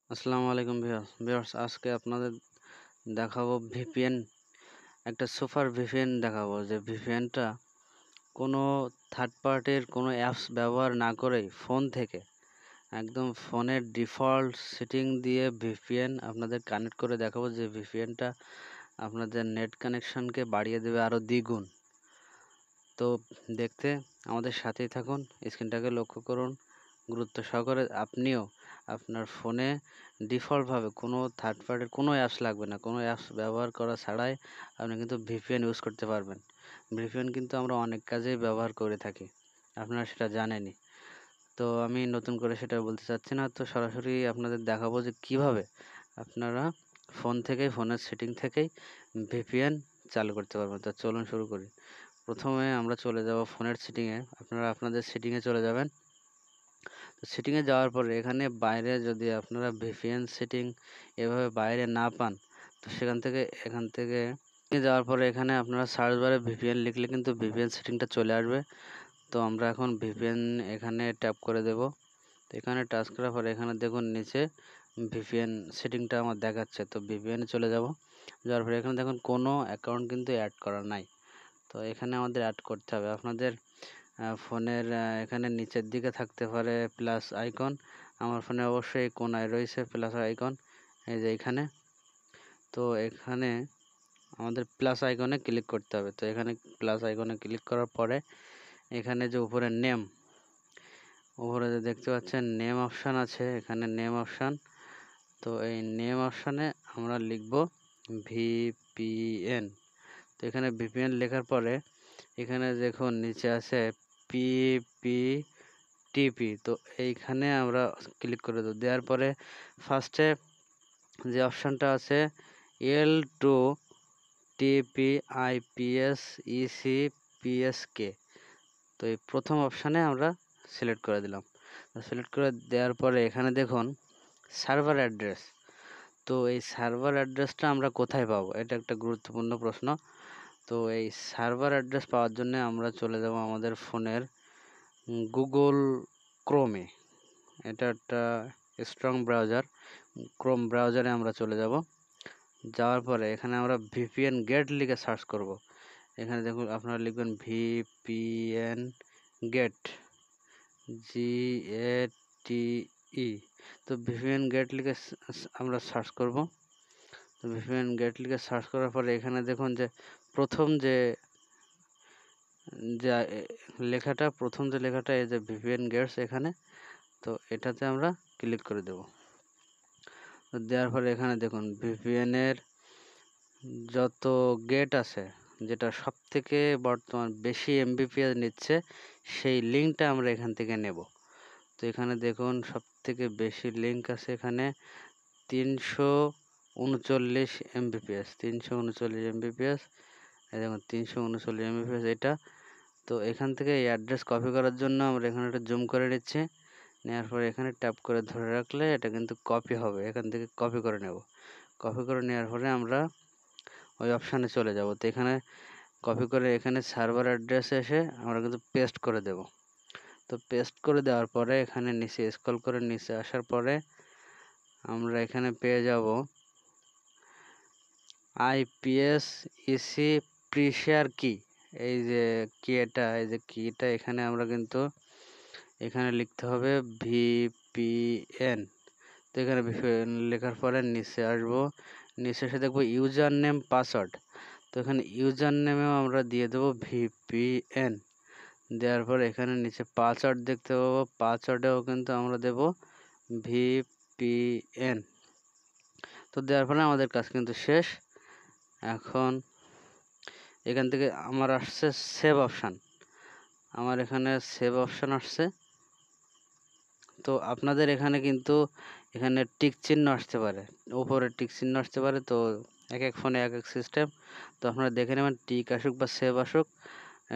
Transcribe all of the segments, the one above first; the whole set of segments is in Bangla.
আসসালামু আলাইকুম ভিউয়ার্স, আজকে আপনাদের দেখাবো ভিপিএন। একটা সুপার ভিপিএন দেখাবো, যে ভিপিএনটা কোনো থার্ড পার্টির কোনো অ্যাপস ব্যবহার না করেই ফোন থেকে একদম ফোনের ডিফল্ট সেটিং দিয়ে ভিপিএন আপনাদের কানেক্ট করে দেখাবো, যে ভিপিএনটা আপনাদের নেট কানেকশনকে বাড়িয়ে দেবে আরও দ্বিগুণ। তো দেখতে আমাদের সাথেই থাকুন, স্ক্রিনটাকে লক্ষ্য করুন গুরুত্ব সহকারে। আপনিও আপনার ফোনে ডিফল্টভাবে কোনো থার্ড পার্টির কোনো অ্যাপস লাগবে না, কোনো অ্যাপস ব্যবহার করা ছাড়াই আপনি কিন্তু ভিপিএন ইউজ করতে পারবেন। ভিপিএন কিন্তু আমরা অনেক কাজেই ব্যবহার করে থাকি, আপনারা সেটা জানেনই। তো আমি নতুন করে সেটা বলতে চাচ্ছি না, তো সরাসরি আপনাদের দেখাবো যে কিভাবে আপনারা ফোন থেকেই, ফোনের সেটিং থেকেই ভিপিএন চালু করতে পারবেন। তো চলুন শুরু করি। প্রথমে আমরা চলে যাব ফোনের সেটিংয়ে। আপনারা আপনাদের সেটিংয়ে চলে যাবেন। তো সেটিংয়ে যাওয়ার পরে এখানে বাইরে যদি আপনারা ভিপিএন সেটিং এভাবে বাইরে না পান, তো এখান থেকে যাওয়ার পরে এখানে আপনারা সার্চ বারে ভিপিএন লিখলে কিন্তু ভিপিএন সেটিংটা চলে আসবে। তো আমরা এখন ভিপিএন এখানে ট্যাপ করে দেব। তো এখানে টাচ করার পরে এখানে দেখুন নিচে ভিপিএন সেটিংটা আমার দেখাচ্ছে। তো ভিপিএনে চলে যাব। যাওয়ার পরে এখানে দেখুন কোনো অ্যাকাউন্ট কিন্তু অ্যাড করা নাই। তো এখানে আমাদের অ্যাড করতে হবে। আপনাদের ফোনের এখানে নিচের দিকে থাকতে পারে প্লাস আইকন। আমার ফোনে অবশ্যই কোনায় রয়েছে প্লাস আইকন, এই যে এখানে। তো এখানে আমাদের প্লাস আইকনে ক্লিক করতে হবে। তো এখানে প্লাস আইকনে ক্লিক করার পরে এখানে যে উপরে উপরে যে দেখতে পাচ্ছেন নেম অপশান আছে, এখানে নেম অপশান। তো এই নেম অপশানে আমরা লিখব ভিপিএন। তো এখানে ভিপিএন লেখার পরে এখানে দেখুন নিচে আছে পিপিটিপি। তো এইখানে আমরা ক্লিক করে দেব। দেওয়ার পরে ফার্স্টে যে অপশানটা আছে L2 টিপি আইপিএস ইসি পিএসকে, তো এই প্রথম অপশানে আমরা সিলেক্ট করে দিলাম। সিলেক্ট করে দেওয়ার পরে এখানে দেখুন সার্ভার অ্যাড্রেস। তো এই সার্ভার অ্যাড্রেসটা আমরা কোথায় পাবো, এটা একটা গুরুত্বপূর্ণ প্রশ্ন। তো এই সার্ভার অ্যাড্রেস পাওয়ার জন্য আমরা চলে যাব আমাদের ফোনের গুগল ক্রোমে। এটা একটা স্ট্রং ব্রাউজার, ক্রোম ব্রাউজারে আমরা চলে যাব। যাওয়ার পরে এখানে আমরা ভিপিএন গেট লিখে সার্চ করব। এখানে দেখুন আপনারা লিখবেন ভিপিএন গেট, GATE। তো ভিপিএন গেট লিখে আমরা সার্চ করব। তো ভিপিএন গেট লিখে সার্চ করার পরে এখানে দেখুন যে প্রথম যে লেখাটা এই যে ভিপিএন গেটস এখানে। তো এটাতে আমরা ক্লিক করে দেব। তো দেওয়ার পরে এখানে দেখুন ভিপিএন এর যত গেট আছে, যেটা সব থেকে বর্তমান বেশি এমবিপিএস নিচ্ছে, সেই লিঙ্কটা আমরা এখান থেকে নেব। তো এখানে দেখুন সব থেকে বেশি লিঙ্ক আছে এখানে 339 এমবিপিএস, 339 এমবিপিএস। এই দেখুন 339 এমবিপিএস এটা। তো এখান থেকে এই অ্যাড্রেস কপি করার জন্য আমরা এখানে একটা জুম করে নিচ্ছি। নেওয়ার পরে এখানে ট্যাপ করে ধরে রাখলে এটা কিন্তু কপি হবে। এখান থেকে কপি করে নেব। কপি করে নেওয়ার পরে আমরা ওই অপশানে চলে যাব। তো এখানে কপি করে এখানে সার্ভার অ্যাড্রেসে এসে আমরা কিন্তু পেস্ট করে দেব। তো পেস্ট করে দেওয়ার পরে এখানে নিচে স্ক্রল করে নিচে আসার পরে আমরা এখানে পেয়ে যাব আইপিএস ইসি প্রিশেয়ার কি। এই যে কিটা এখানে আমরা কিন্তু এখানে লিখতে হবে ভিপিএন। তো এখানে ভিপিএন লেখার পরে নিচে আসবো, নিচে এসে দেখবো ইউজার নেম পাসওয়ার্ড। তো এখানে ইউজার নেমেও আমরা দিয়ে দেবো ভিপিএন। দেওয়ার পরে এখানে নিচে পাসওয়ার্ড দেখতে পাবো, পাসওয়ার্ডেও কিন্তু আমরা দেব ভিপিএন। তো দেওয়ার ফলে আমাদের কাজ কিন্তু শেষ। এখন এখান থেকে আমার আসছে সেভ অপশান, আমার এখানে সেভ অপশান আসছে। তো আপনাদের এখানে কিন্তু এখানে টিক চিহ্ন আসতে পারে, উপরে টিক চিহ্ন আসতে পারে। তো এক এক ফোনে এক এক সিস্টেম। তো আপনারা দেখে নেবেন টিক আসুক বা সেভ আসুক।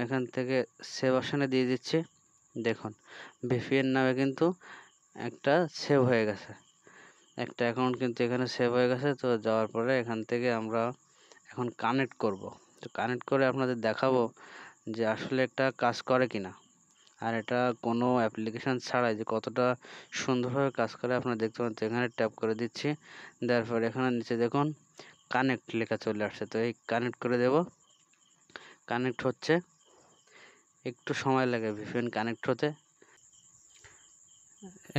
এখান থেকে সেভ অপশানে দিয়ে দিচ্ছি। দেখুন ভিপিএন নামে কিন্তু একটা সেভ হয়ে গেছে, একটা অ্যাকাউন্ট কিন্তু এখানে সেভ হয়ে গেছে। তো যাওয়ার পরে এখান থেকে আমরা এখন কানেক্ট করব। তো কানেক্ট করে আপনাদের দেখাবো যে আসলে একটা কাজ করে কিনা। আর এটা কোনো অ্যাপ্লিকেশান ছাড়াই যে কতটা সুন্দরভাবে কাজ করে আপনারা দেখতে পাচ্ছেন। তো এখানে ট্যাপ করে দিচ্ছি, দেওয়ার পর এখানে নিচে দেখুন কানেক্ট লেখা চলে আসছে। তো এই কানেক্ট করে দেব। কানেক্ট হচ্ছে, একটু সময় লাগে VPN কানেক্ট হতে।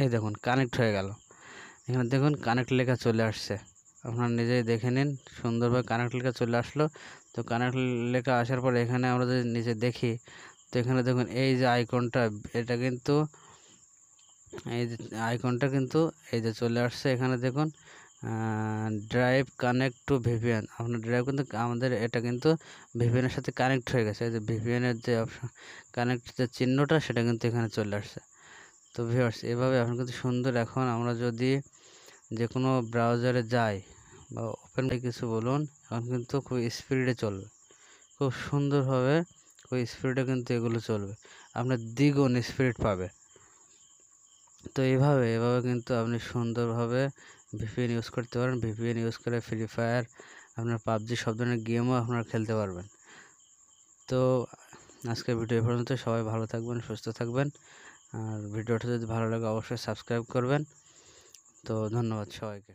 এই দেখুন কানেক্ট হয়ে গেল। এখানে দেখুন কানেক্ট লেখা চলে আসছে, আপনারা নিজেই দেখে নিন, সুন্দরভাবে কানেক্ট লেখা চলে আসলো। তো কানেক্ট লেখা আসার পরে এখানে আমরা যদি নিচে দেখি, তো এখানে দেখুন এই যে আইকনটা, এটা কিন্তু এই যে আইকনটা কিন্তু এই যে চলে আসছে। এখানে দেখুন ড্রাইভ কানেক্ট টু VPN, আপনার ড্রাইভ কিন্তু আমাদের এটা কিন্তু VPN এর সাথে কানেক্ট হয়ে গেছে। এই যে VPN এর যে অপশন কানেক্ট যে চিহ্নটা, সেটা কিন্তু এখানে চলে আসছে। তো ভিউয়ার্স, এভাবে এখন কিন্তু সুন্দর, এখন আমরা যদি যে কোনো ব্রাউজারে যাই বা ওপেন কিছু বলুন, এখন কিন্তু খুব স্পিডে চলবে, খুব সুন্দরভাবে খুব স্পিডে কিন্তু এগুলো চলবে, আপনার দ্বিগুণ স্পিড পাবে। তো এভাবে কিন্তু আপনি সুন্দরভাবে VPN ইউজ করতে পারেন। VPN ইউজ করে ফ্রি ফায়ার, আপনার পাবজি সব ধরনের গেমও আপনারা খেলতে পারবেন। তো আজকের ভিডিও এই পর্যন্ত। সবাই ভালো থাকবেন, সুস্থ থাকবেন। আর ভিডিওটা যদি ভালো লাগে অবশ্যই সাবস্ক্রাইব করবেন। তো ধন্যবাদ সবাইকে।